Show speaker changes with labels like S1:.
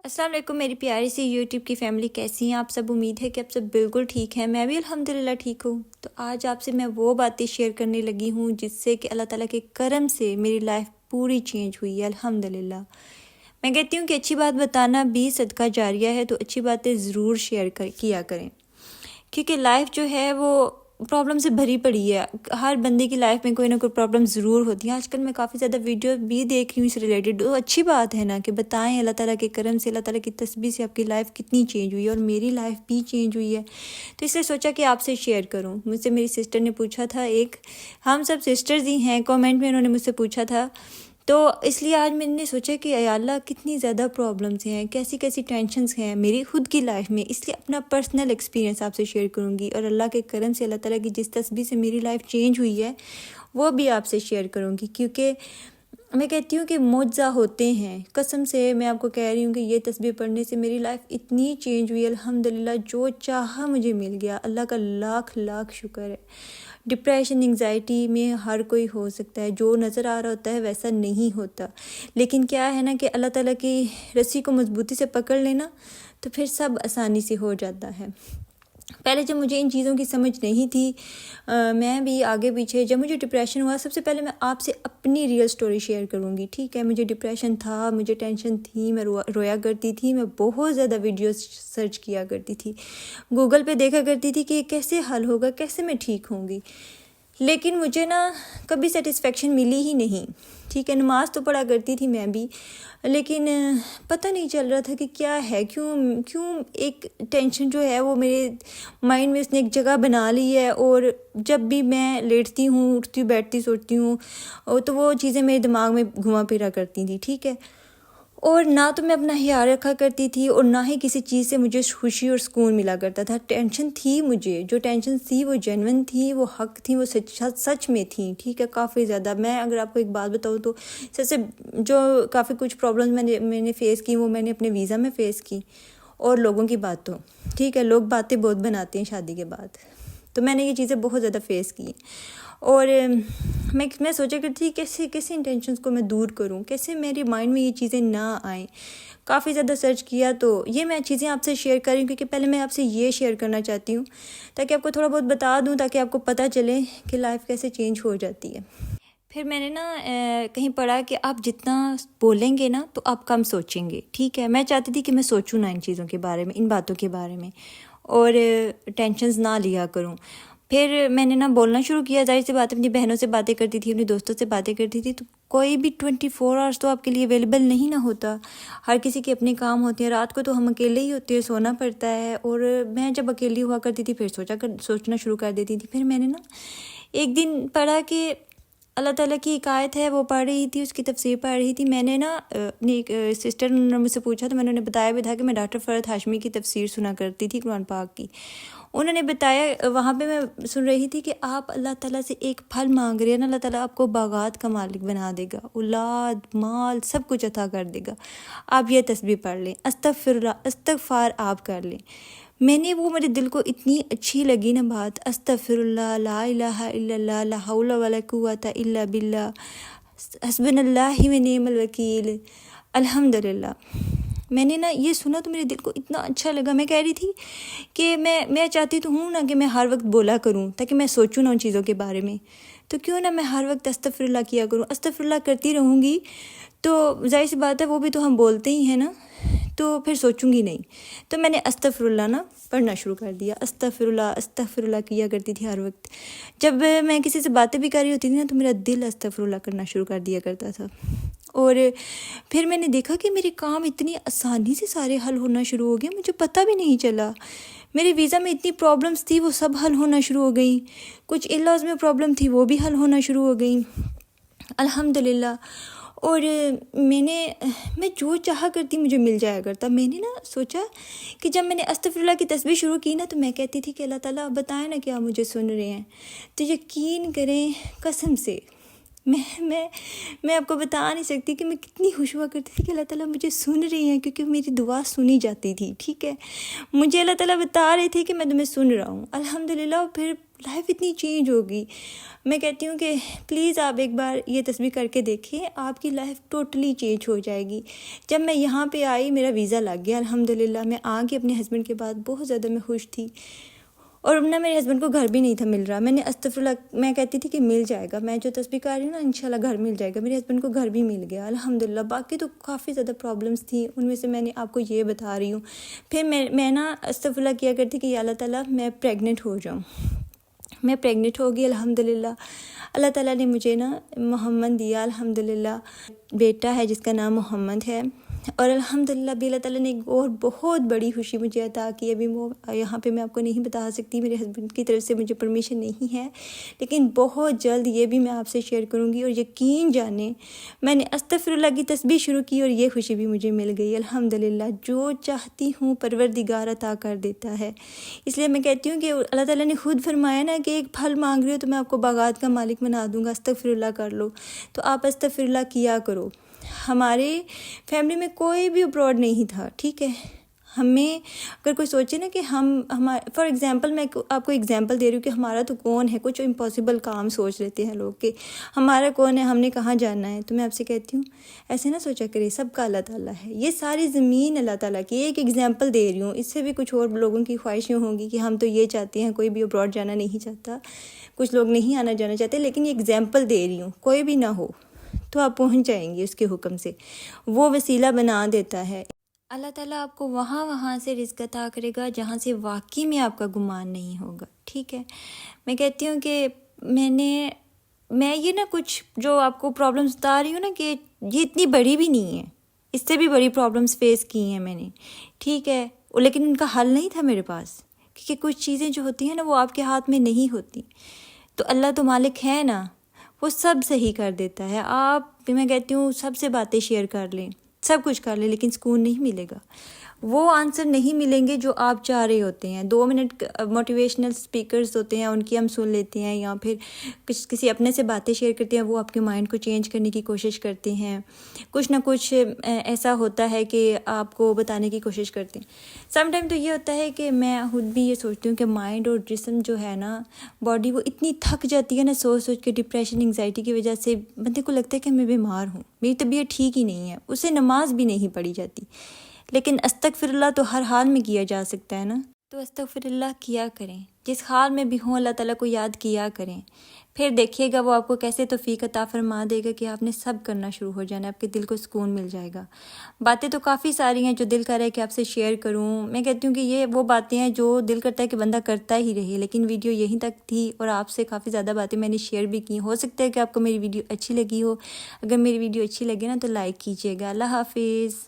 S1: السلام علیکم میری پیاری سی یوٹیوب کی فیملی، کیسی ہیں آپ سب؟ امید ہے کہ آپ سب بالکل ٹھیک ہیں۔ میں بھی الحمدللہ ٹھیک ہوں۔ تو آج آپ سے میں وہ باتیں شیئر کرنے لگی ہوں جس سے کہ اللہ تعالیٰ کے کرم سے میری لائف پوری چینج ہوئی ہے الحمدللہ۔ میں کہتی ہوں کہ اچھی بات بتانا بھی صدقہ جاریہ ہے، تو اچھی باتیں ضرور شیئر کیا کریں، کیونکہ لائف جو ہے وہ پرابلم سے بھری پڑی ہے۔ ہر بندے کی لائف میں کوئی نہ کوئی پرابلم ضرور ہوتی ہے۔ آج کل میں کافی زیادہ ویڈیو بھی دیکھ رہی ہوں اس ریلیٹڈ، تو اچھی بات ہے نا کہ بتائیں اللہ تعالیٰ کے کرم سے، اللہ تعالیٰ کی تسبیح سے آپ کی لائف کتنی چینج ہوئی ہے، اور میری لائف بھی چینج ہوئی ہے۔ تو اس لیے سوچا کہ آپ سے شیئر کروں۔ مجھ سے میری سسٹر نے پوچھا تھا، ہم سب سسٹرز ہی ہیں، کامنٹ میں انہوں نے مجھ سے پوچھا تھا، تو اس لیے آج میں نے سوچا کہ اے اللہ کتنی زیادہ پرابلمس ہیں، کیسی کیسی ٹینشنز ہیں میری خود کی لائف میں، اس لیے اپنا پرسنل ایکسپیرینس آپ سے شیئر کروں گی، اور اللہ کے کرم سے اللہ تعالیٰ کی جس تسبیح سے میری لائف چینج ہوئی ہے وہ بھی آپ سے شیئر کروں گی، کیونکہ میں کہتی ہوں کہ معجزہ ہوتے ہیں۔ قسم سے میں آپ کو کہہ رہی ہوں کہ یہ تسبیح پڑھنے سے میری لائف اتنی چینج ہوئی الحمدللہ، جو چاہا مجھے مل گیا۔ اللہ کا لاکھ لاکھ شکر ہے۔ ڈپریشن انگزائٹی میں ہر کوئی ہو سکتا ہے، جو نظر آ رہا ہوتا ہے ویسا نہیں ہوتا، لیکن کیا ہے نا کہ اللہ تعالیٰ کی رسی کو مضبوطی سے پکڑ لینا تو پھر سب آسانی سے ہو جاتا ہے۔ پہلے جب مجھے ان چیزوں کی سمجھ نہیں تھی، میں بھی آگے پیچھے، جب مجھے ڈپریشن ہوا، سب سے پہلے میں آپ سے اپنی ریئل سٹوری شیئر کروں گی، ٹھیک ہے؟ مجھے ڈپریشن تھا، مجھے ٹینشن تھی، میں رویا کرتی تھی، میں بہت زیادہ ویڈیوز سرچ کیا کرتی تھی، گوگل پہ دیکھا کرتی تھی کہ یہ کیسے حل ہوگا، کیسے میں ٹھیک ہوں گی، لیکن مجھے نا کبھی سیٹسفیکشن ملی ہی نہیں، ٹھیک ہے؟ نماز تو پڑھا کرتی تھی میں بھی، لیکن پتہ نہیں چل رہا تھا کہ کیا ہے، کیوں ایک ٹینشن جو ہے وہ میرے مائنڈ میں اس نے ایک جگہ بنا لی ہے، اور جب بھی میں لیٹتی ہوں، اٹھتی ہوں، بیٹھتی سوچتی ہوں، تو وہ چیزیں میرے دماغ میں گھما پھرا کرتی تھیں، ٹھیک ہے؟ اور نہ تو میں اپنا خیال رکھا کرتی تھی، اور نہ ہی کسی چیز سے مجھے خوشی اور سکون ملا کرتا تھا۔ ٹینشن تھی مجھے، جو ٹینشن تھی وہ جینون تھی، وہ حق تھی، وہ سچ میں تھی، ٹھیک ہے؟ کافی زیادہ۔ میں اگر آپ کو ایک بات بتاؤں تو سب سے جو کافی کچھ پرابلمز میں نے فیس کی، وہ میں نے اپنے ویزا میں فیس کی، اور لوگوں کی باتوں، ٹھیک ہے؟ لوگ باتیں بہت بناتے ہیں شادی کے بعد، تو میں نے یہ چیزیں بہت زیادہ فیس کی، اور میں سوچا کرتی تھی کیسے انٹینشنز کو میں دور کروں، کیسے میری مائنڈ میں یہ چیزیں نہ آئیں۔ کافی زیادہ سرچ کیا، تو یہ میں چیزیں آپ سے شیئر کر رہی ہوں، کیونکہ پہلے میں آپ سے یہ شیئر کرنا چاہتی ہوں تاکہ آپ کو تھوڑا بہت بتا دوں، تاکہ آپ کو پتہ چلے کہ لائف کیسے چینج ہو جاتی ہے۔ پھر میں نے نا کہیں پڑھا کہ آپ جتنا بولیں گے نا تو آپ کم سوچیں گے، ٹھیک ہے؟ میں چاہتی تھی کہ میں سوچوں نہ ان چیزوں کے بارے میں، ان باتوں کے بارے میں، اور ٹینشنز نہ لیا کروں۔ پھر میں نے نا بولنا شروع کیا، ظاہر سی بات، اپنی بہنوں سے باتیں کرتی تھی، اپنے دوستوں سے باتیں کرتی تھی، تو کوئی بھی 24 آورس تو آپ کے لیے اویلیبل نہیں نہ ہوتا، ہر کسی کے اپنے کام ہوتے ہیں، رات کو تو ہم اکیلے ہی ہوتے ہیں، سونا پڑتا ہے، اور میں جب اکیلی ہوا کرتی تھی پھر سوچنا شروع کر دیتی تھی۔ پھر میں نے نا ایک دن پڑھا کہ اللہ تعالیٰ کی ایک آیت ہے، وہ پڑھ رہی تھی، اس کی تفسیر پڑھ رہی تھی۔ میں نے نا اپنی ایک سسٹر نے مجھ سے پوچھا، تو میں نے بتایا بھی تھا کہ میں ڈاکٹر فرحت ہاشمی کی تفسیر سنا کرتی تھی قرآن پاک کی۔ انہوں نے بتایا، وہاں پہ میں سن رہی تھی کہ آپ اللہ تعالیٰ سے ایک پھل مانگ رہے ہیں نا، اللہ تعالیٰ آپ کو باغات کا مالک بنا دے گا، اولاد، مال، سب کچھ عطا کر دے گا، آپ یہ تسبیح پڑھ لیں، استغفار آپ کر لیں۔ میں نے وہ، میرے دل کو اتنی اچھی لگی نا بات، استغفر اللہ، لا الہ الا اللہ، لا حول ولا قوۃ الا باللہ، حسبنا اللہ و نعم الوکیل، الحمدللہ۔ میں نے نا یہ سنا تو میرے دل کو اتنا اچھا لگا۔ میں کہہ رہی تھی کہ میں چاہتی تو ہوں نا کہ میں ہر وقت بولا کروں، تاکہ میں سوچوں نا ان چیزوں کے بارے میں، تو کیوں نہ میں ہر وقت استغفر اللہ کیا کروں۔ استغفر اللہ کرتی رہوں گی تو ظاہر سی بات ہے وہ بھی تو ہم بولتے ہی ہیں نا، تو پھر سوچوں گی نہیں۔ تو میں نے استغفر اللہ نا پڑھنا شروع کر دیا، استغفر اللہ کیا کرتی تھی ہر وقت۔ جب میں کسی سے باتیں بھی کر رہی ہوتی تھی نا تو میرا دل استغفر اللہ کرنا شروع کر دیا کرتا تھا، اور پھر میں نے دیکھا کہ میرے کام اتنی آسانی سے سارے حل ہونا شروع ہو گئے، مجھے پتہ بھی نہیں چلا۔ میرے ویزا میں اتنی پرابلمس تھی، وہ سب حل ہونا شروع ہو گئیں، کچھ ان-لاز میں پرابلم تھی، وہ بھی حل ہونا شروع ہو گئیں الحمدللہ۔ اور میں جو چاہا کرتی مجھے مل جایا کرتا۔ میں نے نا سوچا کہ جب میں نے استغفر اللہ کی تسبیح شروع کی نا، تو میں کہتی تھی کہ اللہ تعالیٰ بتائیں نا کیا مجھے سن رہے ہیں، تو یقین کریں قسم سے میں آپ کو بتا نہیں سکتی کہ میں کتنی خوش ہوا کرتی تھی کہ اللہ تعالیٰ مجھے سن رہی ہیں، کیونکہ میری دعا سنی جاتی تھی، ٹھیک ہے، مجھے اللہ تعالیٰ بتا رہے تھے کہ میں تمہیں سن رہا ہوں، الحمدللہ۔ پھر لائف اتنی چینج ہوگی، میں کہتی ہوں کہ پلیز آپ ایک بار یہ تصویر کر کے دیکھیں، آپ کی لائف ٹوٹلی چینج ہو جائے گی۔ جب میں یہاں پہ آئی میرا ویزا لگ گیا الحمدللہ، میں آ کے اپنے ہسبینڈ کے بعد بہت زیادہ میں خوش تھی، اور اب میرے ہسبینڈ کو گھر بھی نہیں تھا مل رہا، میں نے استغفراللہ میں کہتی تھی کہ مل جائے گا، میں جو تصویر کر رہی ہوں نا انشاءاللہ گھر مل جائے گا، میرے ہسبینڈ کو گھر بھی مل گیا الحمدللہ۔ باقی تو کافی زیادہ پرابلمس تھیں، ان میں سے میں نے آپ کو یہ بتا رہی ہوں۔ پھر میں نا استغفراللہ کیا کرتی کہ یا اللہ تعالیٰ میں پریگننٹ ہو جاؤں، میں پریگننٹ ہوگی الحمدللہ۔ اللہ تعالیٰ نے مجھے نا محمد دیا الحمدللہ، بیٹا ہے جس کا نام محمد ہے، اور الحمدللہ بھی اللہ تعالیٰ نے ایک اور بہت بڑی خوشی مجھے عطا کی۔ ابھی وہ یہاں پہ میں آپ کو نہیں بتا سکتی، میرے ہسبینڈ کی طرف سے مجھے پرمیشن نہیں ہے، لیکن بہت جلد یہ بھی میں آپ سے شیئر کروں گی۔ اور یقین جانیں میں نے استغفراللہ کی تسبیح شروع کی اور یہ خوشی بھی مجھے مل گئی الحمدللہ۔ جو چاہتی ہوں پروردگار عطا کر دیتا ہے، اس لیے میں کہتی ہوں کہ اللہ تعالیٰ نے خود فرمایا نا کہ ایک پھل مانگ رہے ہو تو میں آپ کو باغات کا مالک بنا دوں گا، استغفراللہ کر لو، تو آپ استغفراللہ کیا کرو۔ ہمارے فیملی میں کوئی بھی ابراڈ نہیں تھا، ٹھیک ہے، ہمیں اگر کوئی سوچے نا کہ فار ایگزامپل میں آپ کو ایگزامپل دے رہی ہوں کہ ہمارا تو کون ہے، کچھ امپاسبل کام سوچ لیتے ہیں لوگ کہ ہمارا کون ہے، ہم نے کہاں جانا ہے، تو میں آپ سے کہتی ہوں ایسے نہ سوچا کرے، سب کا اللہ تعالیٰ ہے، یہ ساری زمین اللہ تعالیٰ کی، ایک ایگزامپل دے رہی ہوں، اس سے بھی کچھ اور لوگوں کی خواہشیں ہوں گی کہ ہم تو یہ چاہتے ہیں، کوئی بھی ابراڈ جانا نہیں چاہتا، کچھ لوگ نہیں آنا جانا چاہتے، لیکن یہ ایگزامپل دے رہی ہوں، کوئی بھی نہ ہو تو آپ پہنچ جائیں گے اس کے حکم سے، وہ وسیلہ بنا دیتا ہے۔ اللہ تعالیٰ آپ کو وہاں سے رزق عطا کرے گا جہاں سے واقعی میں آپ کا گمان نہیں ہوگا، ٹھیک ہے۔ میں کہتی ہوں کہ میں یہ نا کچھ جو آپ کو پرابلمس بتا رہی ہوں نا کہ یہ اتنی بڑی بھی نہیں ہے، اس سے بھی بڑی پرابلمس فیس کی ہیں میں نے، ٹھیک ہے، لیکن ان کا حل نہیں تھا میرے پاس، کیونکہ کچھ چیزیں جو ہوتی ہیں نا وہ آپ کے ہاتھ میں نہیں ہوتی، تو اللہ تو مالک ہے نا، وہ سب صحیح کر دیتا ہے۔ آپ میں کہتی ہوں سب سے باتیں شیئر کر لیں، سب کچھ کر لیں، لیکن سکون نہیں ملے گا، وہ آنسر نہیں ملیں گے جو آپ چاہ رہے ہوتے ہیں۔ 2 منٹ موٹیویشنل سپیکرز ہوتے ہیں، ان کی ہم سن لیتے ہیں، یا پھر کسی اپنے سے باتیں شیئر کرتے ہیں، وہ آپ کے مائنڈ کو چینج کرنے کی کوشش کرتے ہیں، کچھ نہ کچھ ایسا ہوتا ہے کہ آپ کو بتانے کی کوشش کرتے ہیں۔ سم ٹائم تو یہ ہوتا ہے کہ میں خود بھی یہ سوچتی ہوں کہ مائنڈ اور جسم جو ہے نا، باڈی وہ اتنی تھک جاتی ہے نا سوچ کے، ڈپریشن انگزائٹی کی وجہ سے بندے کو لگتا ہے کہ میں بیمار ہوں، میری طبیعت ٹھیک ہی نہیں ہے، اسے نماز بھی نہیں پڑھی جاتی، لیکن استغفراللہ تو ہر حال میں کیا جا سکتا ہے نا، تو استغفراللہ کیا کریں، جس حال میں بھی ہوں اللہ تعالیٰ کو یاد کیا کریں، پھر دیکھیے گا وہ آپ کو کیسے توفیق عطا فرما دے گا کہ آپ نے سب کرنا شروع ہو جانا ہے، آپ کے دل کو سکون مل جائے گا۔ باتیں تو کافی ساری ہیں جو دل کر رہا ہے کہ آپ سے شیئر کروں، میں کہتی ہوں کہ یہ وہ باتیں ہیں جو دل کرتا ہے کہ بندہ کرتا ہی رہے، لیکن ویڈیو یہیں تک تھی اور آپ سے کافی زیادہ باتیں میں نے شیئر بھی کی، ہو سکتا ہے کہ آپ کو میری ویڈیو اچھی لگی ہو، اگر میری ویڈیو اچھی لگے نا تو لائک کیجیے گا۔ اللہ حافظ۔